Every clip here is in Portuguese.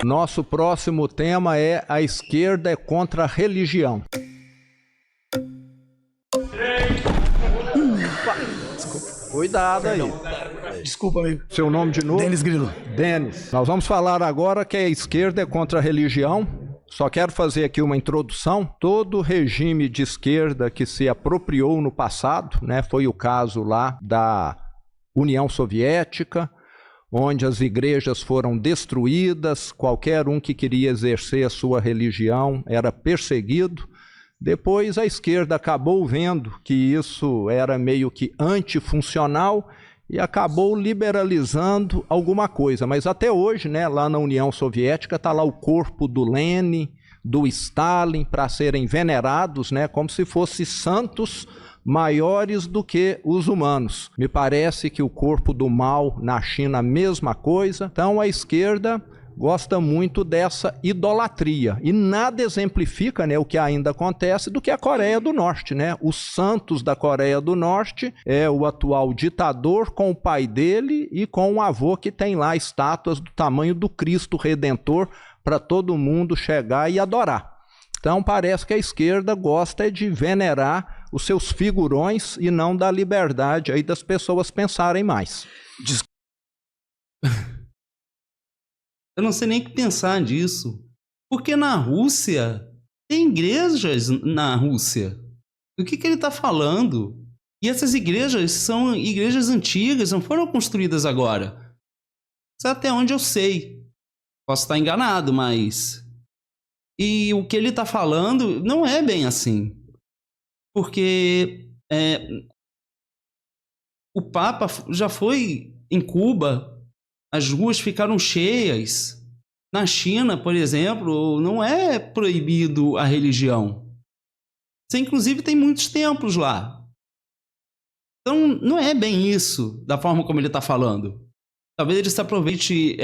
Nosso próximo tema é a esquerda é contra a religião. Cuidado aí. Desculpa, amigo. Seu nome de novo? Denis Grilo. Denis. Nós vamos falar agora que a esquerda é contra a religião. Só quero fazer aqui uma introdução. Todo regime de esquerda que se apropriou no passado, né, foi o caso lá da União Soviética, onde as igrejas foram destruídas, qualquer um que queria exercer a sua religião era perseguido. Depois a esquerda acabou vendo que isso era meio que antifuncional e acabou liberalizando alguma coisa. Mas até hoje, né, lá na União Soviética, está lá o corpo do Lenin, do Stalin, para serem venerados, né, como se fossem santos maiores do que os humanos. Me parece que o corpo do Mao na China, a mesma coisa. Então a esquerda gosta muito dessa idolatria. E nada exemplifica, né, o que ainda acontece do que a Coreia do Norte, né? Os santos da Coreia do Norte é o atual ditador com o pai dele e com o avô que tem lá estátuas do tamanho do Cristo Redentor para todo mundo chegar e adorar. Então parece que a esquerda gosta de venerar os seus figurões e não da liberdade aí das pessoas pensarem mais. Eu não sei nem o que pensar disso. Porque na Rússia, tem igrejas na Rússia. Do que ele está falando? E essas igrejas são igrejas antigas, não foram construídas agora. Isso é até onde eu sei. Posso estar enganado, mas... E o que ele está falando não é bem assim. Porque o Papa já foi em Cuba, as ruas ficaram cheias. Na China, por exemplo, não é proibido a religião. Você, inclusive, tem muitos templos lá. Então, não é bem isso, da forma como ele está falando. Talvez ele se aproveite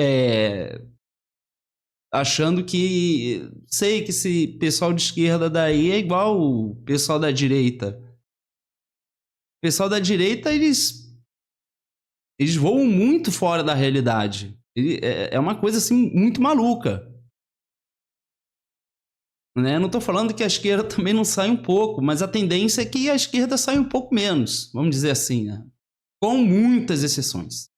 achando que... Sei que esse pessoal de esquerda daí é igual o pessoal da direita. O pessoal da direita, eles voam muito fora da realidade. É uma coisa assim muito maluca. Né? Não estou falando que a esquerda também não sai um pouco, mas a tendência é que a esquerda saia um pouco menos, vamos dizer assim, né? Com muitas exceções.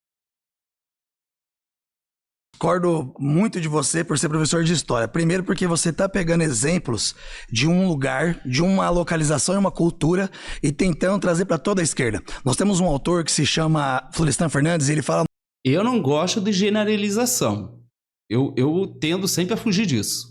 Discordo muito de você por ser professor de história. Primeiro porque você está pegando exemplos de um lugar, de uma localização e uma cultura e tentando trazer para toda a esquerda. Nós temos um autor que se chama Florestan Fernandes e ele fala... Eu não gosto de generalização. Eu tendo sempre a fugir disso.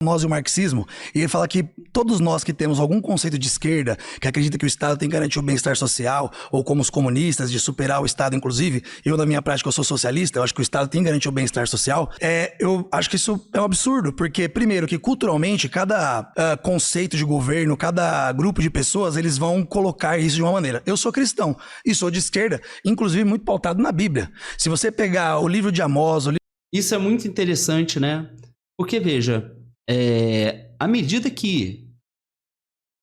Nós e o marxismo, e ele fala que todos nós que temos algum conceito de esquerda, que acredita que o Estado tem que garantir o bem-estar social, ou como os comunistas, de superar o Estado, inclusive, eu na minha prática eu sou socialista, eu acho que o Estado tem que garantir o bem-estar social, eu acho que isso é um absurdo, porque primeiro que culturalmente cada conceito de governo, cada grupo de pessoas, eles vão colocar isso de uma maneira. Eu sou cristão e sou de esquerda, inclusive muito pautado na Bíblia. Se você pegar o livro de Amós... Isso é muito interessante, né? Porque, veja... à medida que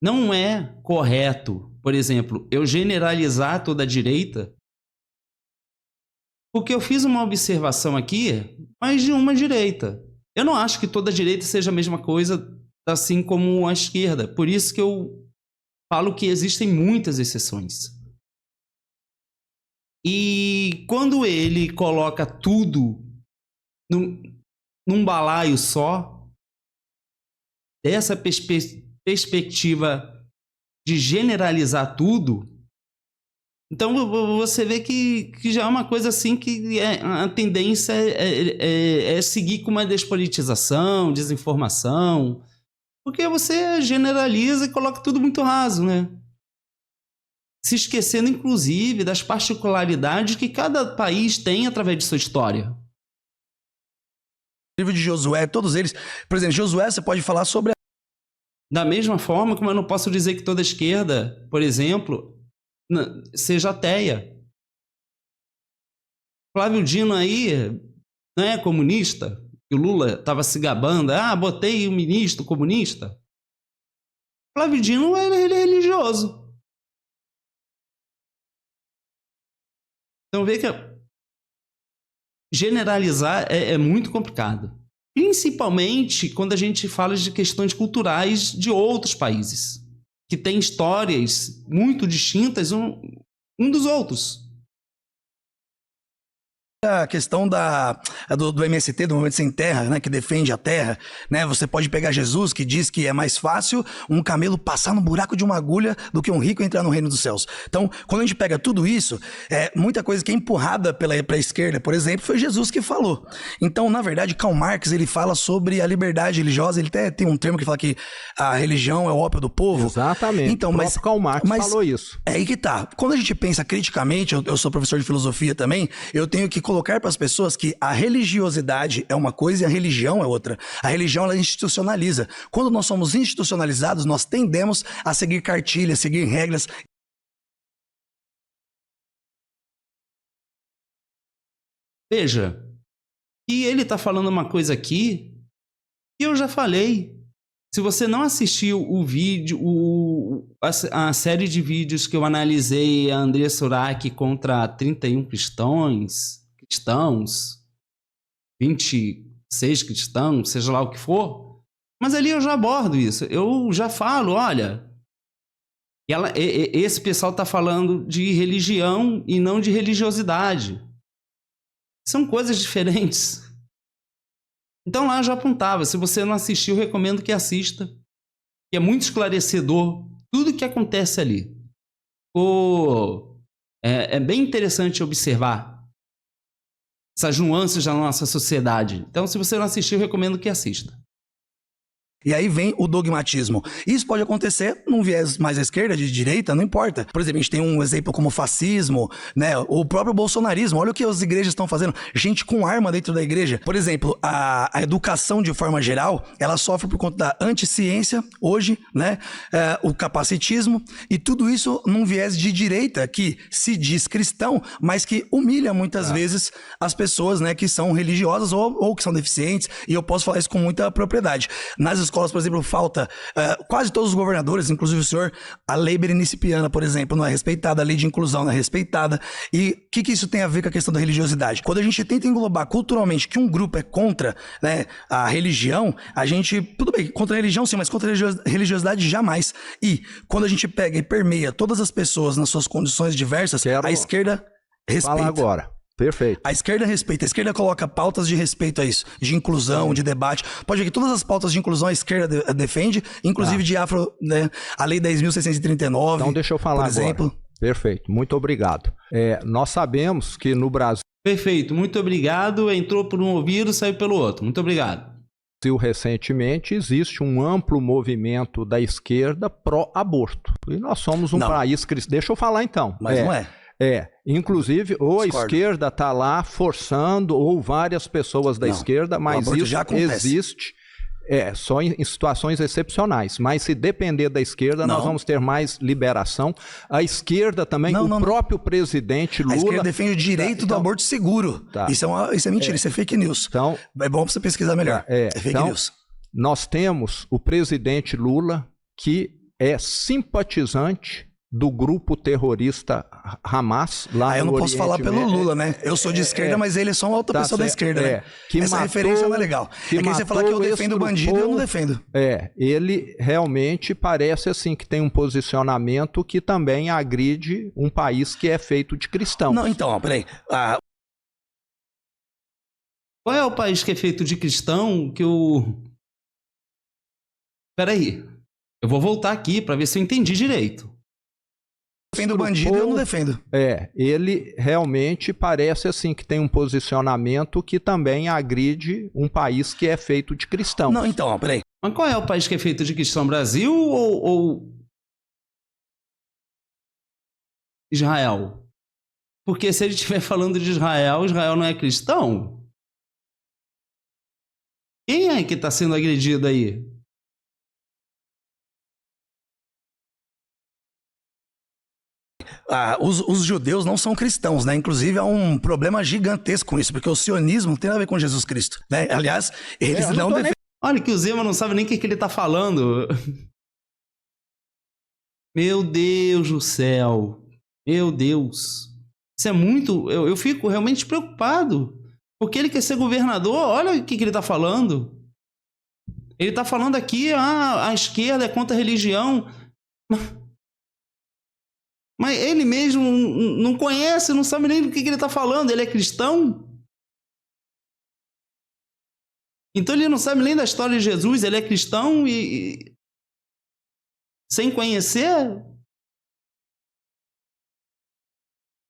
não é correto, por exemplo, eu generalizar toda a direita, porque eu fiz uma observação aqui, mas de uma direita. Eu não acho que toda a direita seja a mesma coisa, assim como a esquerda. Por isso que eu falo que existem muitas exceções. E quando ele coloca tudo num balaio só, dessa perspectiva de generalizar tudo, então você vê que já é uma coisa assim que a tendência é seguir com uma despolitização, desinformação, porque você generaliza e coloca tudo muito raso, né? Se esquecendo, inclusive, das particularidades que cada país tem através de sua história. Livro de Josué, todos eles... Por exemplo, Josué, você pode falar sobre... Da mesma forma como eu não posso dizer que toda esquerda, por exemplo, seja ateia. Flávio Dino aí não é comunista? Que o Lula estava se gabando. Botei o ministro comunista. Flávio Dino, ele é religioso. Então vê que generalizar é muito complicado. Principalmente quando a gente fala de questões culturais de outros países, que têm histórias muito distintas um dos outros. A questão do MST, do Movimento Sem Terra, né, que defende a terra, né? Você pode pegar Jesus, que diz que é mais fácil um camelo passar no buraco de uma agulha do que um rico entrar no reino dos céus. Então, quando a gente pega tudo isso, muita coisa que é empurrada pela esquerda, por exemplo, foi Jesus que falou. Então, na verdade, Karl Marx, ele fala sobre a liberdade religiosa, ele até tem um termo que fala que a religião é o ópio do povo. Exatamente. Então, o Karl Marx falou isso. É aí que tá. Quando a gente pensa criticamente, eu sou professor de filosofia também, eu tenho que colocar para as pessoas que a religiosidade é uma coisa e a religião é outra. A religião, ela institucionaliza. Quando nós somos institucionalizados, nós tendemos a seguir cartilhas, seguir regras. Veja, e ele está falando uma coisa aqui que eu já falei. Se você não assistiu o vídeo, a série de vídeos que eu analisei a Andrea Surak contra 31 cristãos, 26 cristãos, seja lá o que for, mas ali eu já abordo isso. Eu já falo, olha, esse pessoal está falando de religião e não de religiosidade. São coisas diferentes. Então lá eu já apontava, se você não assistiu, eu recomendo que assista, que é muito esclarecedor tudo o que acontece ali. É bem interessante observar essas nuances da nossa sociedade. Então, se você não assistiu, eu recomendo que assista. E aí vem o dogmatismo. Isso pode acontecer num viés mais à esquerda, de direita, não importa. Por exemplo, a gente tem um exemplo como o fascismo, né? O próprio bolsonarismo. Olha o que as igrejas estão fazendo. Gente com arma dentro da igreja. Por exemplo, a educação de forma geral, ela sofre por conta da anticiência, hoje, né? O capacitismo e tudo isso num viés de direita que se diz cristão, mas que humilha muitas vezes as pessoas, né? Que são religiosas ou que são deficientes. E eu posso falar isso com muita propriedade. Nas escolas, por exemplo, falta quase todos os governadores, inclusive o senhor, a lei berenicipiana, por exemplo, não é respeitada, a lei de inclusão não é respeitada. E o que isso tem a ver com a questão da religiosidade? Quando a gente tenta englobar culturalmente que um grupo é contra, né, a religião, a gente, tudo bem, contra a religião sim, mas contra a religiosidade jamais. E quando a gente pega e permeia todas as pessoas nas suas condições diversas, a esquerda respeita. Fala agora. Perfeito. A esquerda respeita, a esquerda coloca pautas de respeito a isso, de inclusão, de debate. Pode ver que todas as pautas de inclusão a esquerda defende, inclusive de né, a Lei 10.639. Então deixa eu falar por exemplo. Agora. Perfeito, muito obrigado. Nós sabemos que no Brasil... Perfeito, muito obrigado. Entrou por um ouvido, saiu pelo outro. Muito obrigado. Recentemente existe um amplo movimento da esquerda pró-aborto. E nós somos um país cristão. Deixa eu falar então. Mas não é. Inclusive, ou a esquerda está lá forçando, ou várias pessoas da esquerda, mas isso já existe só em situações excepcionais. Mas se depender da esquerda, nós vamos ter mais liberação. A esquerda também, próprio presidente Lula... A esquerda defende o direito do aborto seguro. Isso é mentira, isso é fake news. Então, é bom para você pesquisar melhor. É fake news. Nós temos o presidente Lula, que é simpatizante do grupo terrorista Hamas lá eu no não posso falar pelo Lula, né? Eu sou de esquerda, mas ele é só uma outra pessoa da esquerda, né? Essa referência não é legal. Que você falar que eu defendo o bandido, eu não defendo. Ele realmente parece assim que tem um posicionamento que também agride um país que é feito de cristãos. Não, então, peraí. Qual é o país que é feito de cristão que Peraí. Eu vou voltar aqui para ver se eu entendi direito. Defendo o bandido, eu não defendo. Ele realmente parece assim que tem um posicionamento que também agride um país que é feito de cristãos. Não, então, peraí. Mas qual é o país que é feito de cristão? Brasil ou Israel? Porque se ele estiver falando de Israel, Israel não é cristão? Quem é que está sendo agredido aí? Os judeus não são cristãos, né? Inclusive há um problema gigantesco com isso, porque o sionismo não tem nada a ver com Jesus Cristo, né? Aliás, eles não defendem. Olha que o Zema não sabe nem o que ele está falando. Meu Deus do céu. Meu Deus. Isso é muito... Eu fico realmente preocupado. Porque ele quer ser governador, olha o que ele está falando. Ele está falando aqui, a esquerda é contra a religião. Mas ele mesmo não conhece, não sabe nem do que ele está falando. Ele é cristão? Então ele não sabe nem da história de Jesus. Ele é cristão e sem conhecer...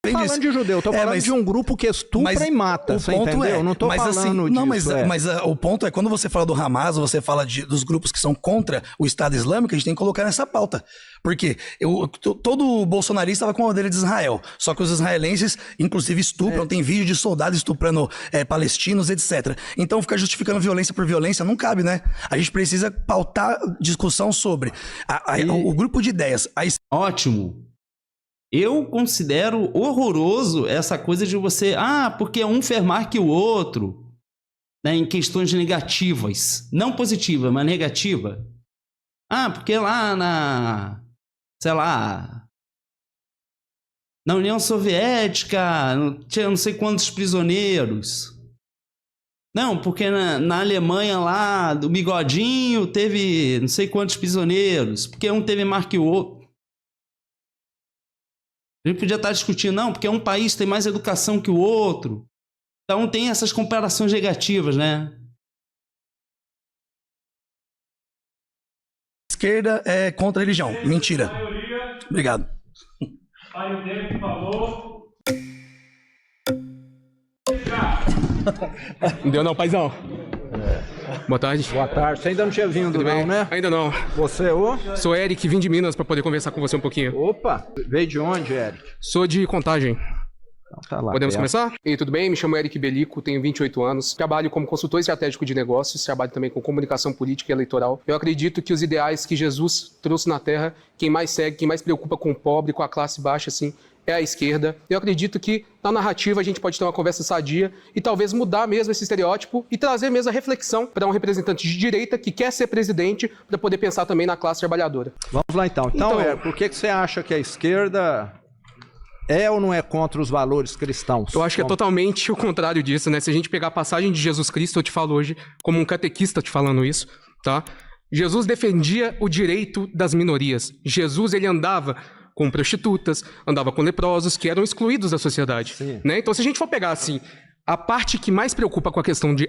Falando de judeu, eu tô falando de um grupo que estupra e mata, você entendeu? Eu não tô falando disso. Mas o ponto é, quando você fala do Hamas, ou você fala dos grupos que são contra o Estado Islâmico, a gente tem que colocar nessa pauta. Porque todo bolsonarista estava com a bandeira de Israel, só que os israelenses, inclusive, estupram, tem vídeo de soldados estuprando palestinos, etc. Então, ficar justificando violência por violência não cabe, né? A gente precisa pautar discussão sobre o grupo de ideias. Ótimo. Eu considero horroroso essa coisa de você... porque um fez mais que o outro, né, em questões negativas. Não positiva, mas negativa. Porque lá sei lá... Na União Soviética tinha não sei quantos prisioneiros. Não, porque na Alemanha lá, do Bigodinho, teve não sei quantos prisioneiros. Porque um teve mais que o outro. A gente podia estar discutindo, não, porque um país tem mais educação que o outro. Então tem essas comparações negativas, né? Esquerda é contra a religião. Mentira. Obrigado. Aí o David falou. Não deu não, paizão. Boa tarde. Boa tarde. Você ainda não tinha vindo, Tudo bem? não, né? Ainda não. Você, Sou Eric, vim de Minas para poder conversar com você um pouquinho. Opa, veio de onde, Eric? Sou de Contagem. Então, tá lá. Podemos começar? E tudo bem? Me chamo Eric Belico, tenho 28 anos. Trabalho como consultor estratégico de negócios, trabalho também com comunicação política e eleitoral. Eu acredito que os ideais que Jesus trouxe na Terra, quem mais segue, quem mais preocupa com o pobre, com a classe baixa, assim, é a esquerda. Eu acredito que na narrativa a gente pode ter uma conversa sadia e talvez mudar mesmo esse estereótipo e trazer mesmo a reflexão para um representante de direita que quer ser presidente para poder pensar também na classe trabalhadora. Vamos lá então. Então, por que você acha que a esquerda é ou não é contra os valores cristãos? Eu acho que é totalmente o contrário disso, né? Se a gente pegar a passagem de Jesus Cristo, eu te falo hoje como um catequista te falando isso, tá? Jesus defendia o direito das minorias. Jesus, ele andava com prostitutas, andava com leprosos, que eram excluídos da sociedade. Né? Então, se a gente for pegar, assim, a parte que mais preocupa com a questão de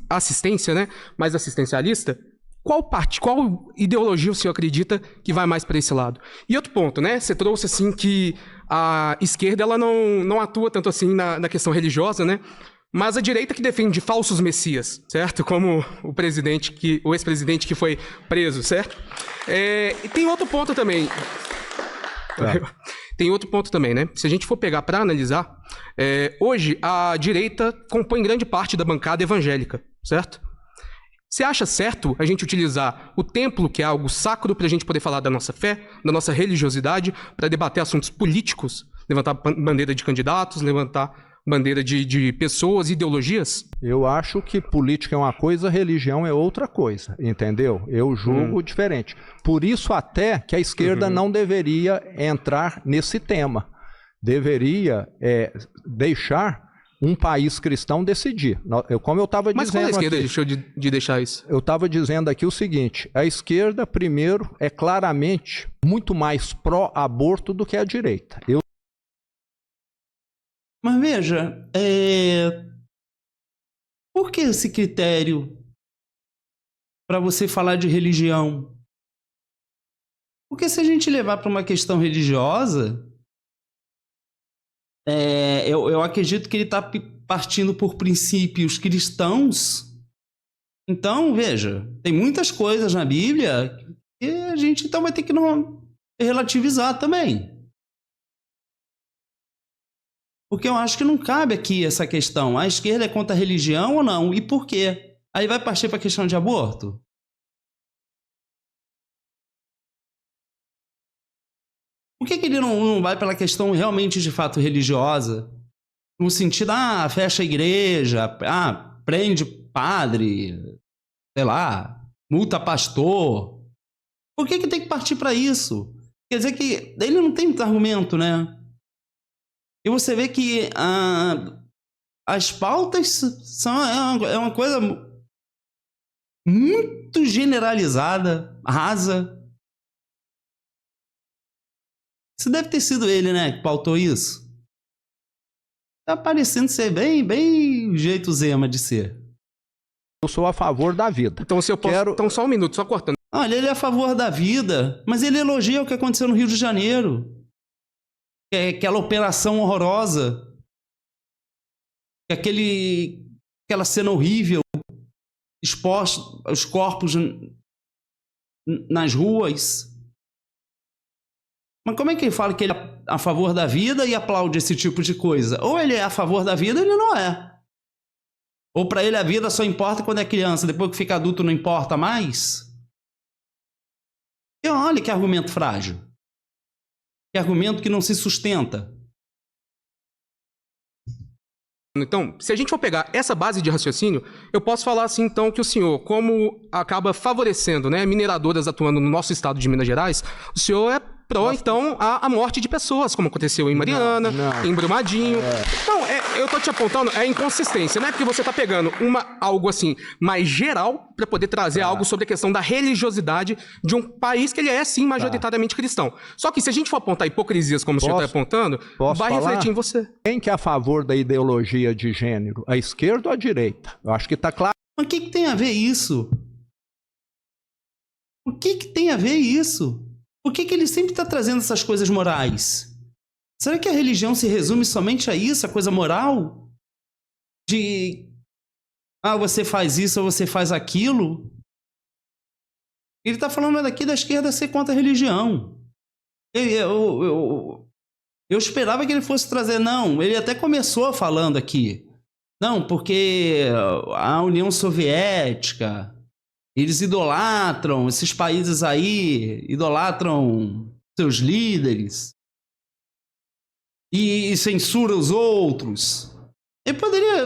assistência, né, mais assistencialista, qual ideologia o senhor acredita que vai mais para esse lado? E outro ponto, né, você trouxe, assim, que a esquerda, ela não atua tanto, assim, na questão religiosa, né, mas a direita que defende falsos messias, certo? Como o ex-presidente que foi preso, certo? E tem outro ponto também... Tem outro ponto também, né? Se a gente for pegar para analisar, hoje a direita compõe grande parte da bancada evangélica, certo? Você acha certo a gente utilizar o templo, que é algo sacro, para a gente poder falar da nossa fé, da nossa religiosidade, para debater assuntos políticos, levantar bandeira de candidatos, levantar bandeira de pessoas, ideologias? Eu acho que política é uma coisa, religião é outra coisa, entendeu? Eu julgo diferente. Por isso até que a esquerda não deveria entrar nesse tema. Deveria deixar um país cristão decidir. Como eu estava dizendo. Mas quando a esquerda deixou de deixar isso? Eu estava dizendo aqui o seguinte: a esquerda, primeiro, é claramente muito mais pró-aborto do que a direita. Mas veja, por que esse critério para você falar de religião? Porque se a gente levar para uma questão religiosa, eu acredito que ele está partindo por princípios cristãos. Então, veja, tem muitas coisas na Bíblia que a gente então vai ter que relativizar também. Porque eu acho que não cabe aqui essa questão. A esquerda é contra a religião ou não? E por quê? Aí vai partir para a questão de aborto? Por que ele não vai pela questão realmente de fato religiosa? No sentido, fecha a igreja, prende padre, sei lá, multa pastor. Por que tem que partir para isso? Quer dizer que ele não tem muito argumento, né? E você vê que as pautas é uma coisa muito generalizada, rasa. Isso deve ter sido ele, né, que pautou isso. Tá parecendo ser bem o jeito Zema de ser. Eu sou a favor da vida. Então, se eu posso... Então, só um minuto, só cortando. Olha, ele é a favor da vida, mas ele elogia o que aconteceu no Rio de Janeiro. Aquela operação horrorosa. Aquela cena horrível. Expostos os corpos nas ruas. Mas como é que ele fala que ele é a favor da vida e aplaude esse tipo de coisa? Ou ele é a favor da vida ou ele não é. Ou para ele a vida só importa quando é criança, depois que fica adulto não importa mais? E olha que argumento frágil. Que argumento que não se sustenta. Então, se a gente for pegar essa base de raciocínio, eu posso falar assim, então, que o senhor, como acaba favorecendo, né, mineradoras atuando no nosso estado de Minas Gerais, o senhor é pró, então, a morte de pessoas, como aconteceu em Mariana, em Brumadinho. Então, eu tô te apontando a inconsistência, né? Porque você tá pegando algo assim, mais geral, para poder trazer algo sobre a questão da religiosidade de um país que ele é, sim, majoritariamente cristão. Só que se a gente for apontar hipocrisias como o senhor tá apontando, vai refletir em você. Quem que é a favor da ideologia de gênero? A esquerda ou a direita? Eu acho que tá claro. Mas o que tem a ver isso? O que tem a ver isso? Por que ele sempre está trazendo essas coisas morais? Será que a religião se resume somente a isso, a coisa moral? De, você faz isso ou você faz aquilo? Ele está falando daqui da esquerda ser contra a religião. Eu esperava que ele fosse trazer, não, ele até começou falando aqui. Não, porque a União Soviética... Eles idolatram, esses países aí idolatram seus líderes e censura os outros. Ele poderia...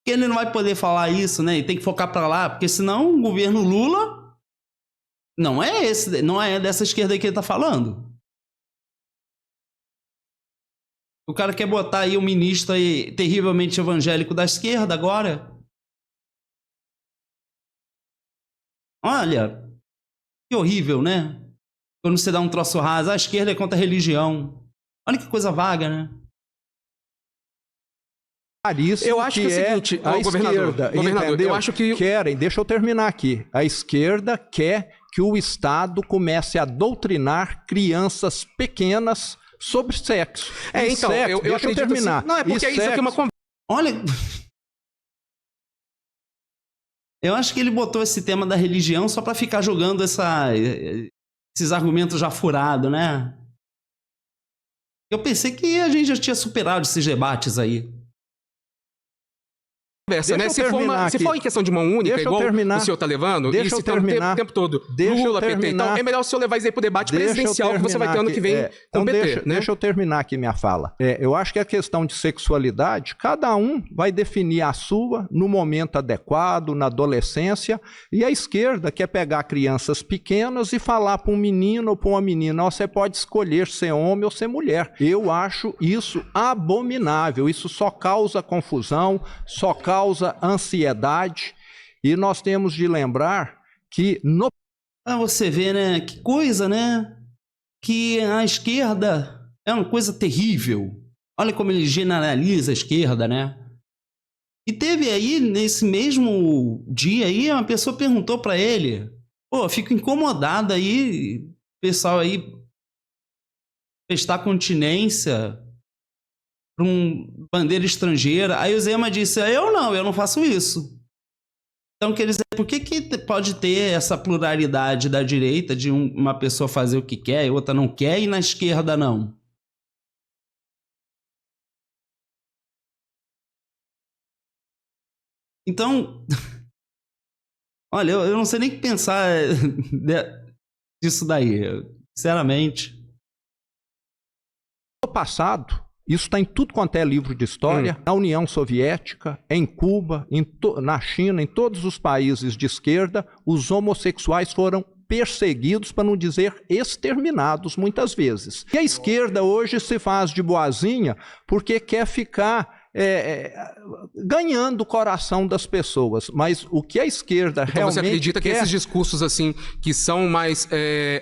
Ele não vai poder falar isso, né? Ele tem que focar para lá, porque senão o governo Lula não é dessa esquerda aí que ele tá falando. O cara quer botar aí um ministro aí, terrivelmente evangélico da esquerda agora... Olha, que horrível, né? Quando você dá um troço raso, a esquerda é contra a religião. Olha que coisa vaga, né? Eu acho que é o seguinte, a esquerda, entendeu? Eu acho que... deixa eu terminar aqui. A esquerda quer que o Estado comece a doutrinar crianças pequenas sobre sexo. Então, sexo, deixa eu terminar. Assim, não, é porque isso aqui é uma conversa. Olha... Eu acho que ele botou esse tema da religião só para ficar jogando esses argumentos já furados, né? Eu pensei que a gente já tinha superado esses debates aí. Né? Se for em questão de mão única, igual o senhor está levando, e citando o tempo todo Lula, PT, então é melhor o senhor levar isso aí para o debate presidencial que você vai ter ano que vem com o PT. Deixa eu terminar aqui minha fala. Eu acho que a questão de sexualidade, cada um vai definir a sua no momento adequado, na adolescência, e a esquerda quer pegar crianças pequenas e falar para um menino ou para uma menina, você pode escolher ser homem ou ser mulher. Eu acho isso abominável, isso só causa confusão, só causa ansiedade, e nós temos de lembrar que você vê, né, que coisa, né, que a esquerda é uma coisa terrível. Olha como ele generaliza a esquerda, né? E teve aí, nesse mesmo dia aí, uma pessoa perguntou para ele, fico incomodado aí, pessoal aí prestar continência para bandeira estrangeira. Aí o Zema disse, eu não faço isso. Então, quer dizer, por que pode ter essa pluralidade da direita de uma pessoa fazer o que quer e outra não quer e na esquerda não? Então, olha, eu não sei nem o que pensar disso daí, sinceramente. No passado, isso está em tudo quanto é livro de história, na União Soviética, em Cuba, na China, em todos os países de esquerda, os homossexuais foram perseguidos, para não dizer exterminados, muitas vezes. E a esquerda hoje se faz de boazinha porque quer ficar ganhando o coração das pessoas, mas o que a esquerda Então realmente você acredita que quer... esses discursos assim, que são mais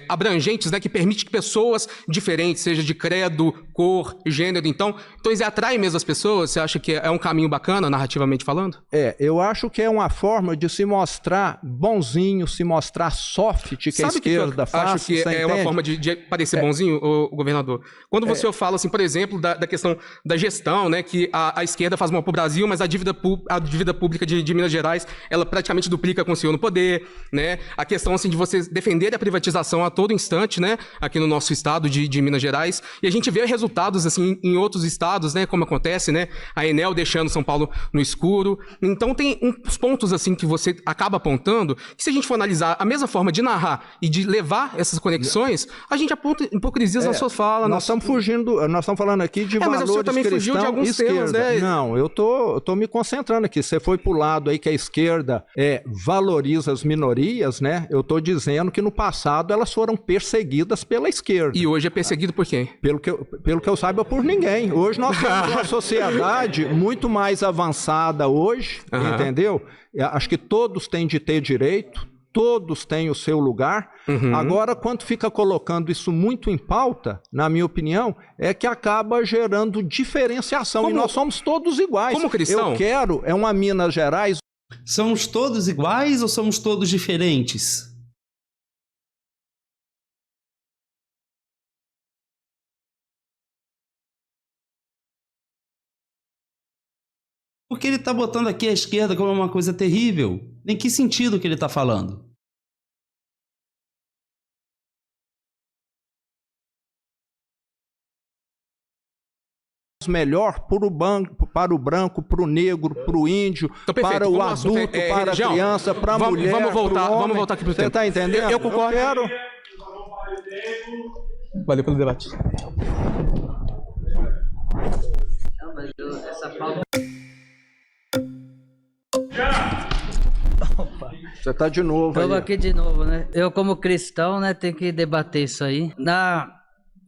abrangentes, né, que permite que pessoas diferentes, seja de credo, cor, gênero, então eles atraem mesmo as pessoas? Você acha que é um caminho bacana, narrativamente falando? Eu acho que é uma forma de se mostrar bonzinho, se mostrar soft, que Sabe a esquerda faz. acho que é uma forma de parecer bonzinho, o governador? Quando você fala, assim, por exemplo, da questão da gestão, né, que a esquerda faz mal para o Brasil, mas a dívida pública de Minas Gerais, ela praticamente duplica com o senhor no poder, né? A questão, assim, de você defender a privatização a todo instante, né, aqui no nosso estado de Minas Gerais, e a gente vê resultados, assim, em outros estados, né, como acontece, né, a Enel deixando São Paulo no escuro. Então tem uns pontos, assim, que você acaba apontando, que se a gente for analisar a mesma forma de narrar e de levar essas conexões, a gente aponta hipocrisias na sua fala. Nós estamos falando aqui de mas o senhor valores também fugiu de cristãos alguns e esquerda. temas, né? Não, eu tô me concentrando aqui. Você foi pro lado aí que a esquerda valoriza as minorias, né? Eu tô dizendo que no passado elas foram perseguidas pela esquerda. E hoje é perseguido por quem? Pelo que eu saiba, por ninguém. Hoje nós temos uma sociedade muito mais avançada hoje, entendeu? Acho que todos têm de ter direito, todos têm o seu lugar. Agora, quando fica colocando isso muito em pauta, na minha opinião, é que acaba gerando diferenciação. E nós somos todos iguais. Como cristão? Eu quero uma Minas Gerais. Somos todos iguais ou somos todos diferentes? Porque ele está botando aqui a esquerda como uma coisa terrível. Em que sentido que ele está falando? Melhor para o branco, para o negro, para o índio, Então, perfeito. para o Como adulto, para religião, a criança, para a mulher, vamos voltar, pro homem. vamos voltar aqui pro Você tema. está entendendo? Eu concordo. quero... Valeu pelo debate. Você está de novo Estamos aí. aqui de novo, né? Eu, como cristão, né, tenho que debater isso aí. Na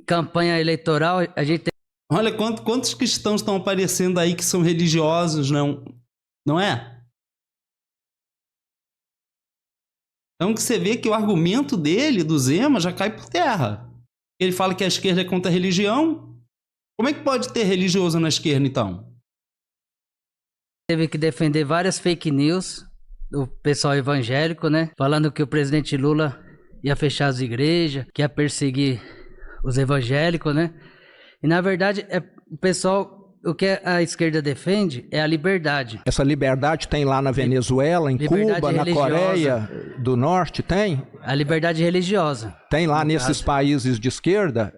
campanha eleitoral, a gente tem... Olha quantos cristãos estão aparecendo aí que são religiosos, não é? Então que você vê que o argumento dele, do Zema, já cai por terra. Ele fala que a esquerda é contra a religião. Como é que pode ter religioso na esquerda, então? teve que defender várias fake news do pessoal evangélico, né? Falando que o presidente Lula ia fechar as igrejas, que ia perseguir os evangélicos, né? E na verdade, o pessoal, o que a esquerda defende é a liberdade. Essa liberdade tem lá na Venezuela, em Liberdade Cuba, na religiosa. Coreia do Norte, tem? A liberdade religiosa. Tem lá nesses países de esquerda?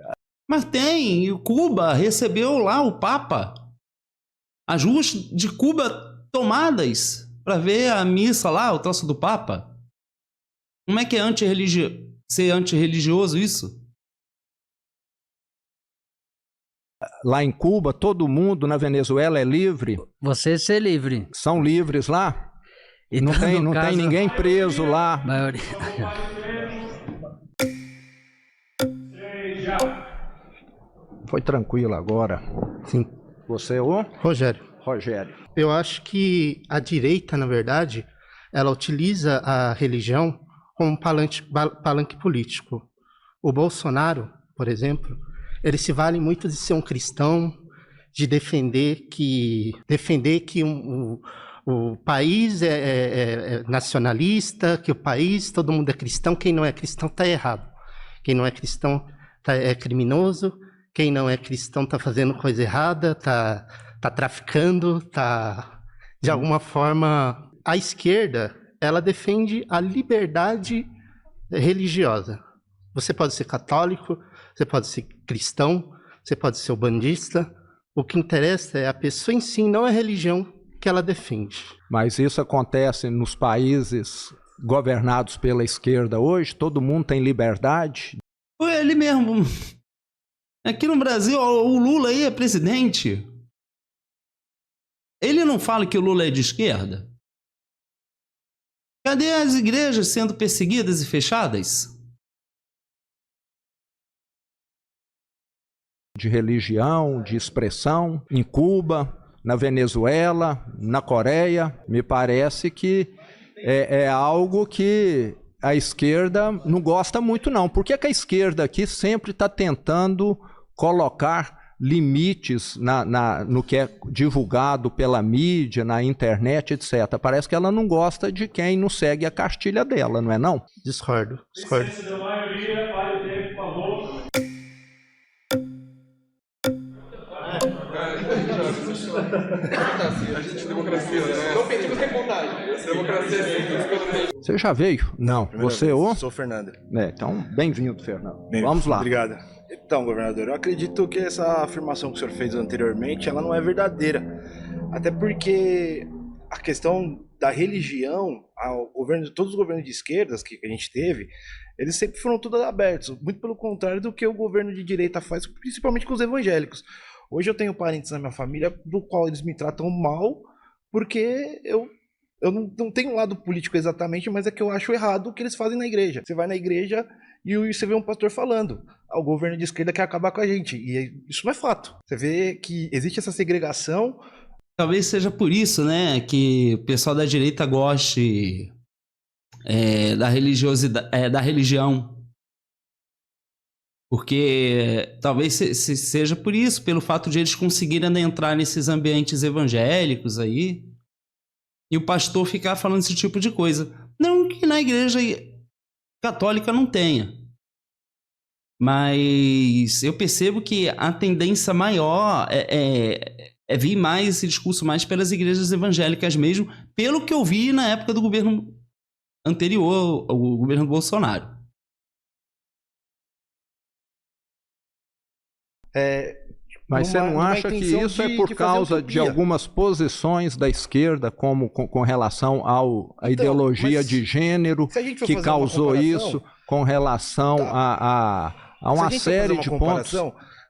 Mas tem, e Cuba recebeu lá o Papa. As ruas de Cuba tomadas para ver a missa lá, o troço do Papa. Como é que é ser antirreligioso isso? Lá em Cuba, todo mundo na Venezuela é livre? Você ser livre. São livres lá? E Não, tá, tem, no não caso, tem ninguém preso lá? maioria... Foi tranquilo agora. Sim. Você ou? Rogério, Rogério. eu acho que a direita, na verdade, ela utiliza a religião como um palanque político. O Bolsonaro, por exemplo, ele se vale muito de ser um cristão, de defender que o país é nacionalista, que o país, todo mundo é cristão, quem não é cristão está errado. Quem não é cristão é criminoso, quem não é cristão está fazendo coisa errada, está traficando, está... De alguma forma, a esquerda, ela defende a liberdade religiosa. Você pode ser católico, você pode ser cristão, você pode ser bandista. O que interessa é a pessoa em si, não a religião que ela defende. Mas isso acontece nos países governados pela esquerda hoje? Todo mundo tem liberdade? Foi ele mesmo. Aqui no Brasil, o Lula aí é presidente. Ele não fala que o Lula é de esquerda? Cadê as igrejas sendo perseguidas e fechadas? De religião, de expressão, em Cuba, na Venezuela, na Coreia, me parece que é algo que a esquerda não gosta muito, não. Por que a esquerda aqui sempre está tentando colocar limites no que é divulgado pela mídia, na internet, etc. Parece que ela não gosta de quem não segue a cartilha dela, não é não? Discordo. Da maioria, vale o tempo, falou. A gente democracia, né? Não pedimos reportagem. Democracia sim. Você já veio? Não. Você ou? Sou o Fernando. Então, bem-vindo, Fernando. Bem, Vamos lá. Obrigado. Então, governador, eu acredito que essa afirmação que o senhor fez anteriormente, ela não é verdadeira. Até porque a questão da religião, todos os governos de esquerdas que a gente teve, eles sempre foram todos abertos. Muito pelo contrário do que o governo de direita faz, principalmente com os evangélicos. Hoje eu tenho parentes na minha família do qual eles me tratam mal, porque eu não tenho um lado político exatamente, mas é que eu acho errado o que eles fazem na igreja. Você vai na igreja e você vê um pastor falando: o governo de esquerda quer acabar com a gente. E isso não é fato. Você vê que existe essa segregação. Talvez seja por isso, né, que o pessoal da direita goste da religiosidade, da religião. Porque talvez seja por isso, pelo fato de eles conseguirem entrar nesses ambientes evangélicos aí, e o pastor ficar falando esse tipo de coisa. Não que na igreja católica não tenha, mas eu percebo que a tendência maior é vir mais esse discurso mais pelas igrejas evangélicas mesmo, pelo que eu vi na época do governo anterior ao governo Bolsonaro. Mas você não acha que isso é por causa de algumas posições da esquerda, como com relação à ideologia de gênero, que causou isso, com relação a uma série de pontos?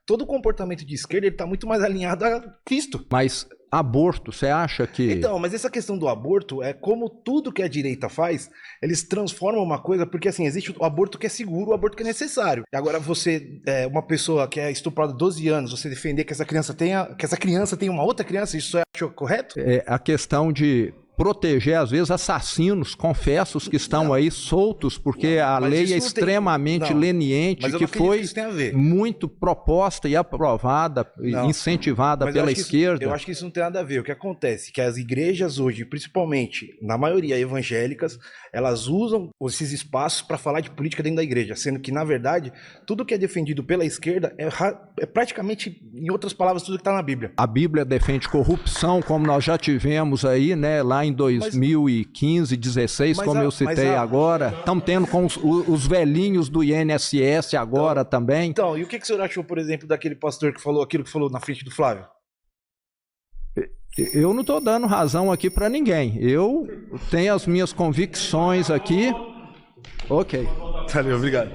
Todo o comportamento de esquerda está muito mais alinhado a Cristo. Mas aborto, você acha que... Então, mas essa questão do aborto é como tudo que a direita faz, eles transformam uma coisa, porque assim, existe o aborto que é seguro, o aborto que é necessário. Agora você, uma pessoa que é estuprada 12 anos, você defender que essa criança tenha uma outra criança, isso é correto? É a questão de proteger, às vezes, assassinos, confessos que estão aí soltos, porque a lei é extremamente leniente, que foi muito proposta e aprovada, incentivada pela esquerda. Eu acho que isso não tem nada a ver. O que acontece é que as igrejas hoje, principalmente, na maioria evangélicas, elas usam esses espaços para falar de política dentro da igreja, sendo que, na verdade, tudo que é defendido pela esquerda é praticamente, em outras palavras, tudo que está na Bíblia. A Bíblia defende corrupção, como nós já tivemos aí, né, lá em 2015, 16, como eu citei agora. Estamos tendo com os velhinhos do INSS agora também. Então, e o que o senhor achou, por exemplo, daquele pastor que falou aquilo que falou na frente do Flávio? Eu não estou dando razão aqui para ninguém. Eu tenho as minhas convicções aqui. Ok. Valeu, obrigado.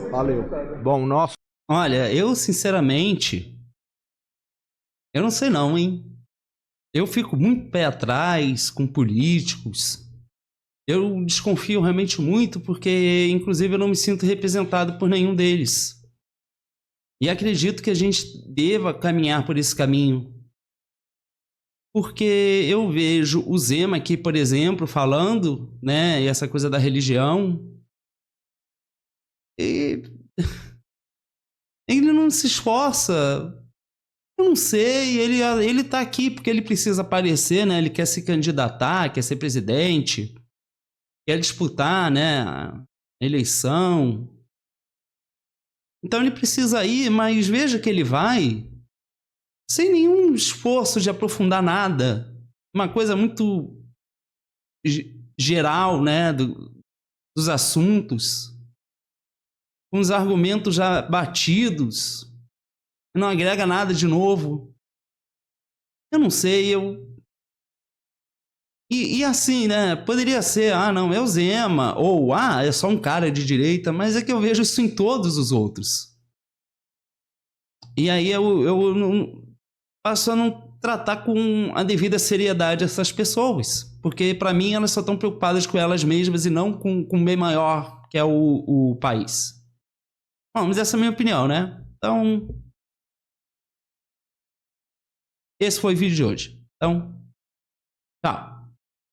Valeu. Bom, nosso... Olha, eu sinceramente, eu não sei não, hein? Eu fico muito pé atrás com políticos. Eu desconfio realmente muito porque, inclusive, eu não me sinto representado por nenhum deles. E acredito que a gente deva caminhar por esse caminho. Porque eu vejo o Zema aqui, por exemplo, falando, né, e essa coisa da religião. E ele não se esforça. Eu não sei, ele tá aqui porque ele precisa aparecer, né? Ele quer se candidatar, quer ser presidente, quer disputar, né, a eleição. Então ele precisa ir, mas veja que ele vai sem nenhum esforço de aprofundar nada. Uma coisa muito geral, né, dos assuntos, com os argumentos já batidos. Não agrega nada de novo. Eu não sei, E assim, né? Poderia ser, não, é o Zema, ou, é só um cara de direita, mas é que eu vejo isso em todos os outros. E aí eu passo a não tratar com a devida seriedade essas pessoas, Porque, para mim, elas só estão preocupadas com elas mesmas e não com o bem maior, que é o país. Bom, mas essa é a minha opinião, né? Então, esse foi o vídeo de hoje. Então, tchau.